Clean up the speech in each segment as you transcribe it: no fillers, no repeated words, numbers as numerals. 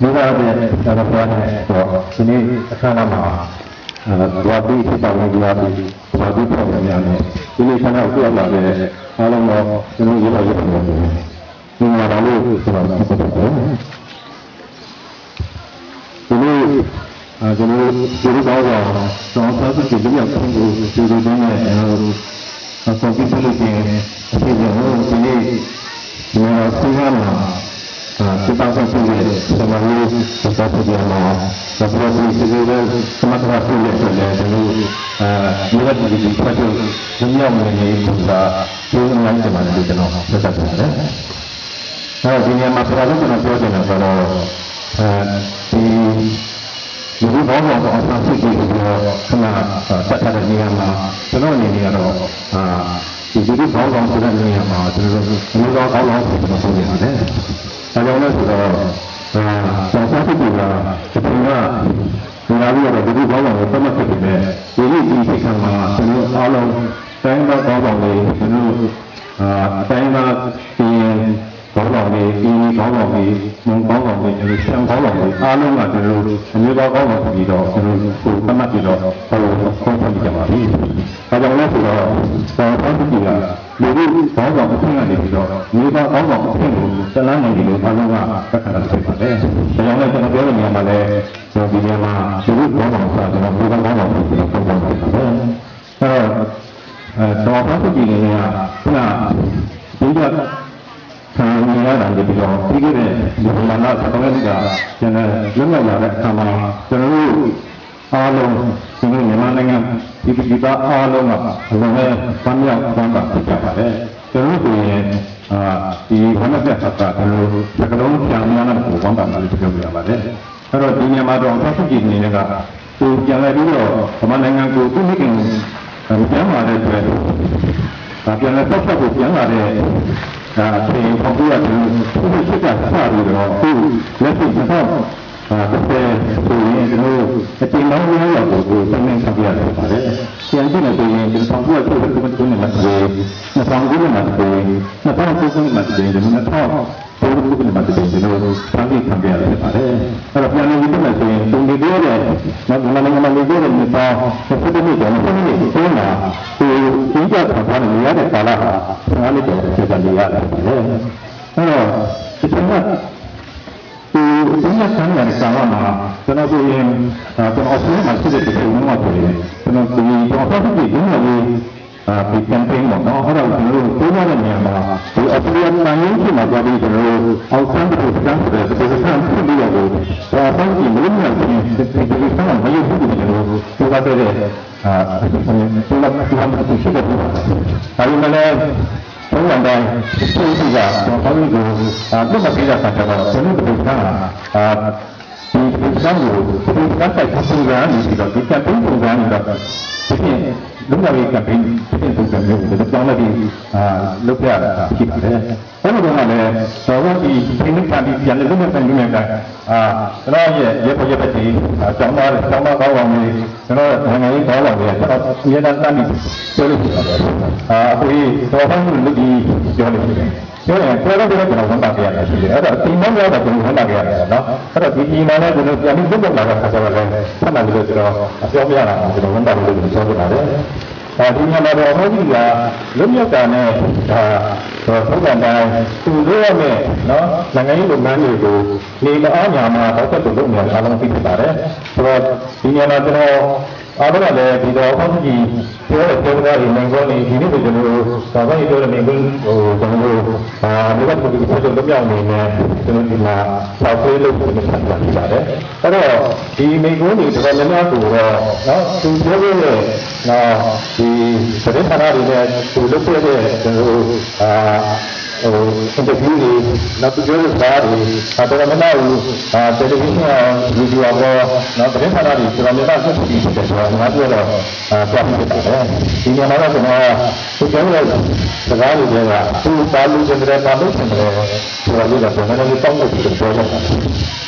Juga ada cara-cara ini karena wadi kita lagi wadi programnya ini karena itu ada kalau mau ini juga ini lalu ini jadi bahwa salah satu jadi yang judulnya atau kita ini dengan kita sendiri sebagai sesuatu yang seperti segera semacam sulit dan juga di satu dunia menjadi bisa dengan zaman itu jenuh sesuatu. Kalau dunia masyarakat itu nanti ada kalau di jadi bahwa orang suci itu kena tak ada niama, kalau ini ada jadi bahwa sudah niama, jadi kalau kita sudah ada. Kalau nak salah satu juga sebenarnya melalui ada jadi bawa sama sebenarnya ini diikan semua alam tengah bawa ni semua tengah ini bawa ni membawa ni jadi siang bawa ni alam ada semua bawa ni dah semua sama kita kalau kompon jamaah kalau nak salah satu juga jadi bawa kepentingan itu, mereka bawa kepentingan selama ini kalau nggak terkadang terpakai. Yang lain kalau dia yang mana, yang dia mah jadi bawa sahaja, bukan bawa kepentingan. Kalau apa begini ya, nah juga kami ada di bidang tiga di mana sekarang juga, jadi lembaga ada sama terus alam ini mana yang kita alam alamnya banyak banget kita terus di mana saja terus sekarang yang mana pun banyak juga ada terus di mana ada apa begini juga tu yang dulu mana yang tu mungkin yang ada tu tapi yang apa yang ada si pembuat itu sudah sahari tu lebih cepat tapi ini timang ni aku sangat kaget pada. Yang ini tu yang pembuat itu betul-betul masih, pembuat masih, pembuat masih, dan betul-betul masih jadi sangat kaget pada. Kalau yang ini masih tunggu dia, mana dia kita seperti ni kan, ini semua tu tiga tahun ni ada salah, sekali kita lihat. Kita Ini kan yang sama, karena tu yang pengasas masih ada semua tu. Karena tu pengasas itu lagi di camping mana orang tu ada ni apa? Tu aslian lain tu macam di tu, awal tu sekarang sekarang tu dia tu. Apa ni belum lagi di sana macam tu tu. Tu ada tu Tuhan itu sudah tu. Kalau mana orang dah itu juga, kalau itu masih tidak sahaja, semua berita di sana, sampai keputusan itu kita keputusan itu, jadi lumrah kami keputusan itu, betul lagi lupa kita. Kalau orang orang di sini kami yang lumrah kami mereka, kalau dia pasti sama kawan ni, kalau orang ini kawan dia, kalau dia nanti boleh. Apoi orang lebih jauh lebih. Jadi kalau dia nak orang tak kaya, ada timang dia ada orang tak kaya, ada di mana jenis yang itu bukan orang kaya lagi, sama juga siapa yang orang tak boleh siapa ada. Di mana orang juga lebih kan program dah tujuh ni, nangai lumayan itu, ni orang yang apa tu tu ni kalau kita ada, sebab di mana tu ada di dalam ni, kita ini betul apa itu minggu bukan begitu saja yang ini dengan lima sampai lebih macam ada. Kalau di minggu ni kalau mana tu, tujuh ni, di sebentar hari ni tujuh ni interview ni, nak tujuh hari, atau mana televisi video apa, sebentar hari kalau mana tu kita ada siapa kita ada. Ini mana semua tujuh sekali dia, tu balu cendera balu cendera, sekali dah mana kita tahu kita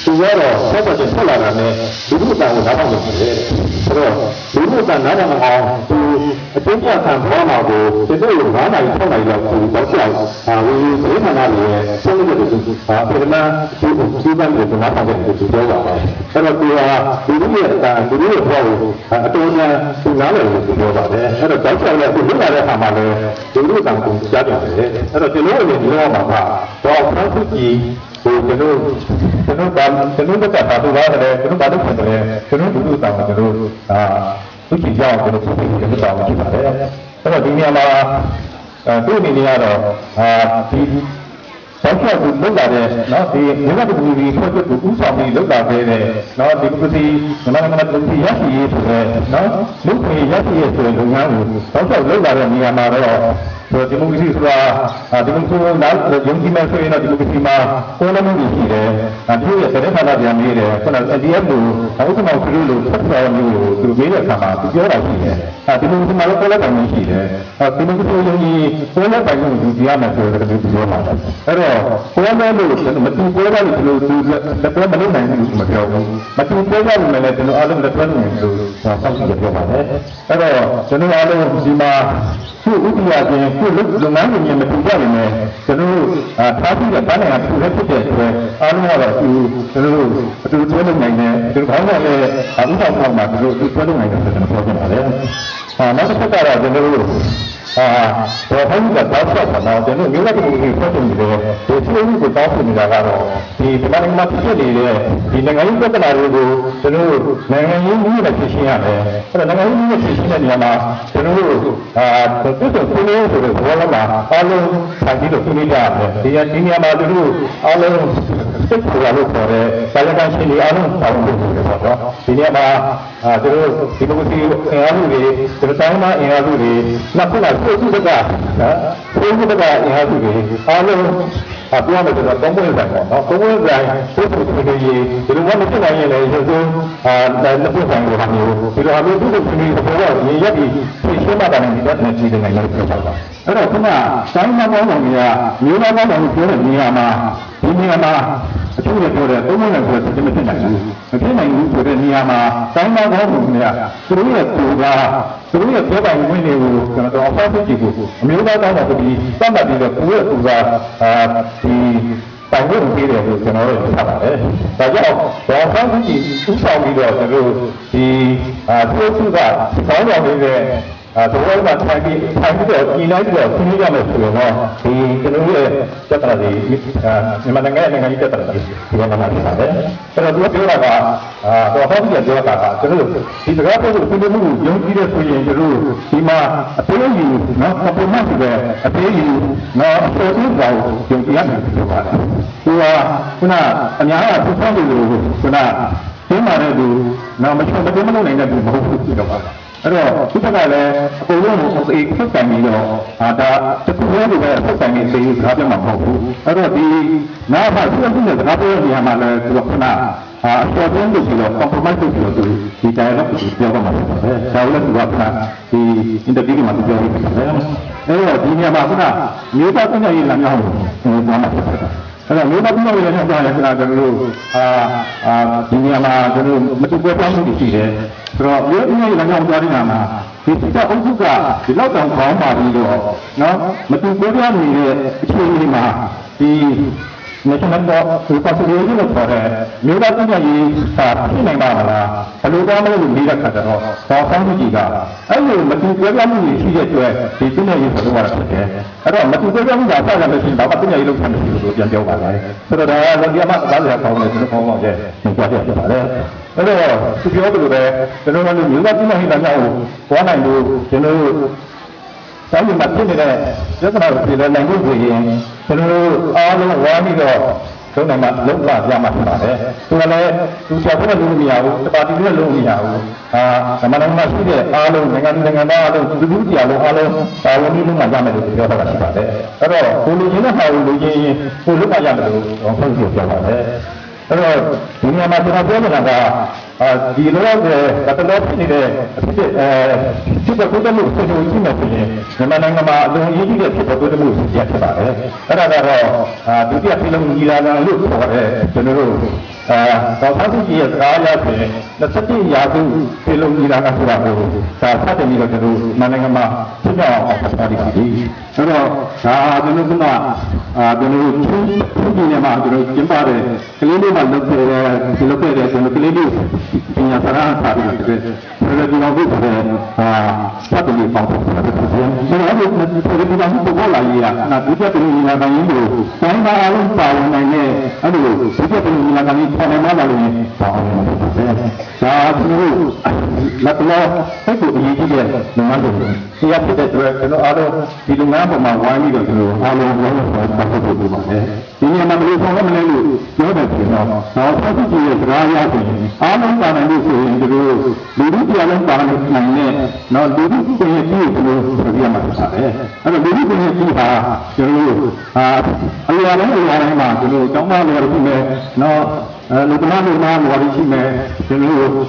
tu ကတော့ဆက်ပတ်ဆက်လာတာနဲ့လူမှုတန်ကိုနားထောင်နေတယ်ဆိုတော့လူမှုတန်နားထောင်အောင်သူအကျဉ်းချခံပေါ်မှာကိုဒီလို9နိုင်6နိုင်လောက်ကိုတော့ကြောက်ဝီဒီဌာနတွေရဲ့ဆုံးဖြတ်ချက်တွေပထမဒီပန်းကိုနားထောင်တဲ့သူပြောတာအဲ့တော့သူကလူမှုရဲ့အတန်လူမှုရဲ့ဘောကိုအတော်များသူနားလည်လို့ပြောပါတယ်အဲ့တော့ကြောက်ကြောက်လည်းသူလွတ်လာတဲ့အခါမှာလည်းလူမှုတန်ကိုကြားကြတယ်အဲ့တော့ကျွန်တော်တို့ဒီလိုမှာတော့ဖန်ဆူကြီးကိုကျွန်တော်ကဘာလို့လဲကျွန်တော်ဘာလို့ဖြစ်တယ်ကျွန်တော်လူမှုတန်ကိုကျွန်တော်သူကြည့်ကြအောင်ကျွန်တော်ပြင်ပြတာဖြစ်ပါတယ်အဲ့တော့ဒီနေရာမှာသူ့အနေနဲ့ကတော့ဒီဆောက်ရှောက်ကိုလုပ်လာတဲ့နော်ဒီမြန်မာပြည်ပြည်ဖွဲ့ချက်ကိုဥဆောင်ပြီးလုပ်လာခဲ့တဲ့နော်ဒီပစီမြန်မာပြည်ရရှိရေးဆိုတဲ့နော်လူ့ခွင့်ရရှိရေးဆိုတဲ့လုပ်ငန်းကိုဆောက်ရှောက်လုပ်လာတဲ့နေရာမှာတော့ဒီမိုကရေစီဆိုတာဒီမိုကရေစီနောက်ယုံကြည်မဲ့ဆိုရင်တော့ဒီမိုကရေစီမှာကိုယ်လုံးမှုရှိတယ်ဒီရဲ့တဲ့ဌာနပြန်နေတယ်ခုနက ADF ကိုဥက္ကဋ္ဌကလူလို့ဆက်သွားမျိုးကိုသူမေးတဲ့အခါမှာသူပြောတာရှိတယ်ဒီမိုကရေစီမှာလည်းကိုယ်လည်းပိုင်မှုရှိတယ်ဒီမိုကရေစီယုံကြည်ကိုယ်လည်းပိုင်မှုယူကြရမယ်ဆိုတဲ့သူပြောတာအဲ့တော့ကိုယ်လည်းလို့မတူကိုယ်လည်းလို့သူလက်ပွဲမလုပ်နိုင်ဘူးမပြောဘူးမတူကိုယ်လည်းလည်းကျွန်တော်အားလုံးလက်ပွဲလုပ်နေလို့ဆောက်ကြည့်ပြောပါတယ်အဲ့တော့ကျွန်တော်အားလုံးဒီမှာသူ့ဥပဒေအပြင်သူ့လုပ်ငန်းတွေမတူကြပါနဲ့ကျွန်တော်တို့ထားပြီးတဲ့ဘာနဲ့ထူထပ်ဖြစ်တဲ့အတွက်အားလုံးကတော့ကျွန်တော်တို့အတူတွဲလုပ်နိုင်တယ်ဒီဘောင်းကလည်းဥဆောင်ဆောင်မှာကျွန်တော်တို့တွဲလုပ်နိုင်တယ်ဆိုတော့ပြောပြပါတယ်နောက်တစ်ချက်ကတော့ကျွန်တော်တို့တော့ဘုန်းကြီးကတောက်ချက်ပါတော့ကျွန်တော်မျိုးလိုက်ကိုဖွင့်နေတယ်ဒီချိုးကိုတောက်ဖြစ်နေတာကတော့ဒီဗမာနိုင်ငံမှာဖြစ်နေတဲ့ဒီနိုင်ငံရေးပြဿနာတွေကိုကျွန်တော်တို့နိုင်ငံရေးနည်းနဲ့ဖြေရှင်းရတယ်အဲ့တော့နိုင်ငံရေးနည်းနဲ့ဖြေရှင်းတဲ့နေရာမှာကျွန်တော်တို့သူတို့ဆွေးနွေးဆိုတဲ့ဘောလုံးမှာအားလုံးဆိုင်ပြီးတော့ဆွေးနွေးကြရတယ်ဒီနေရာမှာသူတို့အားလုံးစိတ်ပေါ်လို့ခေါ်တဲ့ကာယကံရှင်တွေအားလုံးဆောင်လို့ဆိုတယ်ပေါ့နော်ဒီနေရာမှာသူတို့ဒီလိုစီအင်အားစုတွေဒီတိုင်းမှာအင်အားစုတွေနောက်ခုနကိုစုကနော်ကိုစုကအင်အားစုတွေအားလုံးပြောမယ်ဆိုတော့သုံးပွင့်ဆိုင်ပေါ့နော်သုံးပွင့်ဆိုင်ကိုစုတွေဒီလိုမှမဖြစ်နိုင်ရင်လည်းရုပ်ဆုံးလက်ပွင့်ဆိုင်ကိုဟာမျိုးဒီလိုဟာမျိုးသူတို့ဒီလိုတော့ရေရက်ပြီးရှင်းမှတာနဲ့ဒီတော့နဲ့ကြည့်နေနိုင်လို့ပြောတာပါအဲ့တော့ခုနတိုင်းမှာပေါင်းတော်ကြီးကမျိုးသားပေါင်းတော်ကိုပြောတဲ့နေရာမှာဒီနေရာမှာအထူးလည်းပြောတယ်သုံးပွင့်လည်းဆိုတော့မဖြစ်နိုင်ဘူးမဖြစ်နိုင်ဘူးဆိုတဲ့နေရာမှာတိုင်းမှာပေါင်းတော်ကြီးကသူတို့ရဲ့သူကသူတို့ရဲ့ပြောပိုင်ခွင့်တွေကိုကျွန်တော်အဖောက်ကြည့်ဖို့အမျိုးသားကောင်းတာဆိုပြီးသတ်မှတ်ပြီးတော့ကိုယ့်ရဲ့သူကဒီပိုင်ခွင့်ပေးတယ်လို့ကျွန်တော်တို့ပြောပါတယ်။ဒါကြောင့်ဒေါ်ဆောင်ကြီးဥဆောင်ပြီးတော့ကျွန်တော်တို့ဒီသူ့ကစောင်းတော်နေတဲ့ဒီဘက်ကထိုင်ပြီးတော့ဒီလိုက်ပြီးတော့ဆင်းရမယ်ဆိုတော့ဒီကျွန်တော်ရဲ့စက်တာဒီမြန်မာနိုင်ငံရဲ့နိုင်ငံရေးစက်တာဒီဘာမှမဖြစ်ပါဘူး။အဲ့တော့သူပြောတာကတော့ဟောပြီးပြောတာကကျွန်တော်ဒီစကားပြောလို့ဒီလိုမျိုးယုံကြည်တဲ့ဆိုရင်ကျွန်တော်ဒီမှာအသေးယူနော်ပပမတ်ပဲအသေးယူနော်အပေါ်ဆုံးကြောင်ယုံကြည်ရမယ်ပြောပါတယ်။သူကခုနအများကသူ့ဆောင်တယ်လို့ခုနသိမှတဲ့သူနော်မချုံမတင်မလုပ်နိုင်တဲ့သူမဟုတ်ဘူးပြောပါတယ်။အဲ့တော့ဒီဘက်ကလည်းအကုန်လုံးကိုအေးဖက်ဆိုင်ပြီးတော့ဒါတခုတည်းလိုပဲဖက်ဆိုင်ပြီးသိစကားပြောမှာမဟုတ်ဘူးအဲ့တော့ဒီနာဖတ်သူ့ရဲ့စကားပြောနေရမှာလည်းသူကခဏအစောဆုံးလို့ဆိုတော့ compromise လို့ဆိုတော့ဒီ dialogue ကိုပြောမှာပါပဲဒါလည်းသူကခဏဒီ interview မှာသူပြောပြီးပါတယ်အဲ့တော့ဒီနေရာမှာခဏမျိုးသားပြည်ရေးလမ်းကြောင်းကိုပြောမှာဖြစ်ပါတယ်အဲ့တော့မျိုးသားပြည်ရေးလမ်းကြောင်းကလည်းကျွန်တော်တို့ဒီနေရာမှာကျွန်တော်မတူပွဲပြောင်းမှုရှိတယ်ဆိုတော့မျိုးသားပြည်ရေးလမ်းကြောင်းသွားတဲ့နေရာမှာဒီစစ်တပ်အုပ်စုကဒီလောက်တောင်ခေါင်းပါပြီးတော့နော်မတူပွဲပြောင်းနေတဲ့အခြေအနေမှာဒီnational consolidation လို့ခေါ်တဲ့မြို့သားပြည်ရေးဖြစ်နိုင်ပါမလားဘယ်လိုကောင်းမလဲလို့မေးတဲ့ခါကျတော့ဒေါ်ဆောင်ကြီးကအဲ့လိုမတူကွဲပြားမှုတွေရှိတဲ့အတွက်ဒီပြည်နယ်ရေးဆိုတော့ဖြစ်တယ်အဲ့တော့မတူကွဲပြားမှုကဆက်ရလို့ရှိရင်တော့ပြည်နယ်ရေးလုပ်ချင်တယ်လို့ပြန်ပြောပါလားဆိုတော့ဒါကလုံးဝမသားစရာကောင်းတယ်ကျွန်တော်ကောင်းပါရဲ့ပြောပြဖြစ်ပါတယ်အဲ့တော့သူပြောသလိုပဲကျွန်တော်တို့မြို့သားပြည်ရေးလမ်းကြောင်းကိုသွားနိုင်လို့ကျွန်တော်တို့တိုင်းပြည်မှာဖြစ်နေတဲ့ပြဿနာတွေပြည်လည်းနိုင်ဖို့ဆိုရင်ကျွန်တော်တို့အားလုံးဝါပြီးတော့သုံးနိုင်မှလုံးဝရမှာဖြစ်ပါတယ်။သူကလည်းသူချက်ဖို့လည်းမရဘူး။တပါတီလည်းလုံးမရဘူး။ဓမ္မနိုင်ငံမှာရှိတဲ့အားလုံးနိုင်ငံသားအားလုံးသူလူကြီးအားလုံးတာဝန်ကြီးလုံးမှရမယ်လို့ပြောတာဖြစ်ပါတယ်။အဲ့တော့ကိုလူချင်းနဲ့ဟာလူချင်းကိုလုံးမှရမယ်လို့ဟုတ်ပြောပါတယ်။အဲ့တော့ဒီနေရာမှာကျွန်တော်ပြောနေတာက ဒီလိုတော့ကတော့ဖြစ်နေတဲ့အဖြစ်ဖြစ်တဲ့ကိုယ်တမှုကိုကြည့်မယ်ဆိုရင်မြန်မာနိုင်ငံမှာအလုံးအကြီးတဲ့ဖြစ်တဲ့ကိုယ်တမှုရဖြစ်ပါတယ်အဲ့ဒါကတော့ဒုတိယပြည်လုံးကြီးလာတာလို့ခေါ်တဲ့ကျွန်တော်တို့တော့ဖတ်ကြည့်ရကားရဆိုရင်27ရာစုပြည်လုံးကြီးလာတာဆိုတာကိုဒါဖတ်တယ်ပြီးတော့ကျွန်တော်မြန်မာနိုင်ငံမှာဖြစ်ကြအောင်ဖတ်ထားပြီးပြီအဲ့တော့ဒါကျွန်တော်ကကျွန်တော်သူပြည်မှာကျွန်တော်ကျင်းပတဲ့ကလေးလေးမှလုပ်ခဲ့တဲ့ကျွန်တော်ကလေးလေးပညာသရာထားပြီးတော့ဒီလိုဒီလိုပဲစက်တူပေါင်းဖို့ဆိုတာဖြစ်တယ်။ကျွန်တော်တို့ဒီလိုမျိုးပေါ်လာရတာဒုတိယပြည်နိုင်ငံပိုင်းကိုတိုင်းပါအောင်ပါဝင်နိုင်တဲ့အဲ့လိုဒုတိယပြည်နိုင်ငံပိုင်းပေါ်နေမှလာလို့ပါအောင်လုပ်တယ်။ဒါကျွန်တော်လက်တော်စိတ်ကိုအရေးကြီးတဲ့လုပ်ငန်းတွေဆရာဖြစ်တဲ့အတွက်ကျွန်တော်အားလုံးဒီလုပ်ငန်းပေါ်မှာဝိုင်းပြီးတော့ကျွန်တော်အားလုံးဝိုင်းလို့ပတ်သက်ဖို့လုပ်ပါတယ်။ဒီနေရာမှာဘယ်လိုဆောင်ရမလဲလို့ပြောတယ်ဆိုတော့တော့ဆက်ကြည့်ရစကားရဆိုရင်အားလုံးပါနိုင်လို့ဆိုရင်ဒီလိုလူတို့တရားလုံးပါနိုင်တဲ့နော်လူတို့ကိုယ်ကြီးကိုပြောပြမှာဖြစ်ပါတယ်။အဲ့တော့လူတို့ကိုယ်ကြီးဟာကျွန်တော်တို့အရာတိုင်းမှာကျွန်တော်ကျောင်းသားတွေရှိမယ်နော်လူသမားတွေမှာဝါရီရှိမယ်ကျွန်တော်တို့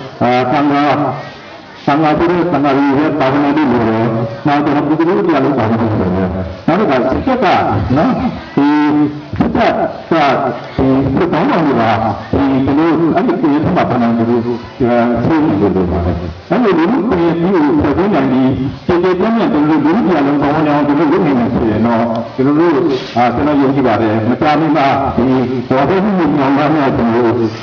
သံဃာပုရိသသံဃာတွေရဲ့တာဝန်တွေလို့နောက်တော့ဒီလိုတရားလုံးပါနေတယ်။နောက်တော့စစ်ကနော်ဒီစစ်ကဒီတောင်းပန်တွေကဒီလိုအဲ့ဒီပြည်မှာပါနေတယ်လို့ဆိုနေတယ်လို့ပါတယ်။အဲ့ဒီလူတွေပြည်ကိုပြောနိုင်ပြီးကျေကျေပြည့်ပြည့်တို့လူတရားလုံးပေါင်းအောင်ဒီလိုလုပ်နေတယ်ဆိုရင်တော့ကျွန်တော်တို့ကျွန်တော်ယုံကြည်ပါတယ်မကြာမီမှာဒီဘောဓိမှုညောင်းသားများကျွန်တော်တို့ဒီစ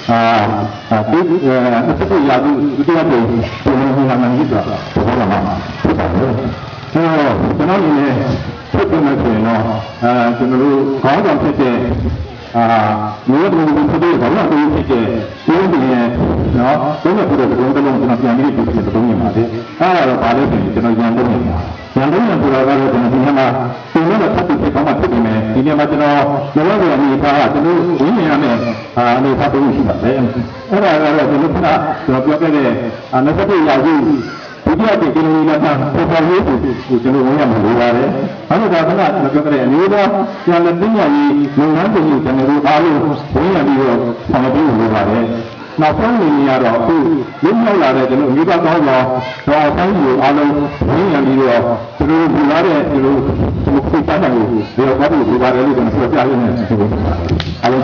စ်ရာသူဒုတိယပြည်ကျွန်တော်နိုင်ငံကြီးတော့ဘောဓမှာဖြစ်ပါတယ်။ကျွန်တော်အနေနဲ့ဖြစ်နေမယ်ဆိုရင်တော့ကျွန်တော်တို့ခေါင်းဆောင်ဖြစ်တဲ့မျိုးတို့ဖြစ်တဲ့ဘာလို့ဒီဖြစ်တဲ့ဒီလိုရဲ့နော်ဘယ်လိုဖြစ်တဲ့ဘုံတလုံးကျွန်တော်ပြန်ပြီးပြည့်တုံးနေပါသေးအဲ့ဒါတော့ဘာလို့လဲကျွန်တော်ရန်တုံးနေတာရန်တုံးနေဆိုတာကတော့ကျွန်တော်ဒီနေ့မှာဒီနေ့မှာဖတ်ပြီးကောင်းမှဖြစ်နေမယ်ဒီနေ့မှာကျွန်တော်လောလောဆယ်အနေထားကကျွန်တော်ဝင်းနေရမယ်အနေထားတုံးရှိပါတယ်အဲ့ဒါကတော့ကျွန်တော်ပြောခဲ့တဲ့27ရာစုဒုတိယပြည်ပြည်လုံးလာတာပေါ်ပေါ်လေးကိုကျွန်တော်ဝင်ရမှာလိုပါတယ်။အဲ့ဒါကကျွန်တော်ပြောခဲ့တဲ့အမျိုးသားပြန်လည်သိညာရေးလုပ်ငန်းတွေကျွန်တော်တို့အားလုံးဝင်ရပြီးတော့ဆောင်ရွက်ဖို့လိုပါတယ်။နောက်ဆုံးနေရတော့အခုလွတ်မြောက်လာတဲ့ကျွန်တော်မြို့သားကောင်းတော်တော့အတိုင်းကိုအားလုံးဝင်ရပြီးတော့ကျွန်တော်ဒီလာတဲ့ဒီလိုခုပန်းတယ်ကိုဒီတော့ဘာလို့လိုပါတယ်လို့ကျွန်တော်ပြောပြရင်းနဲ့ဆိုပါတယ်။အားလုံး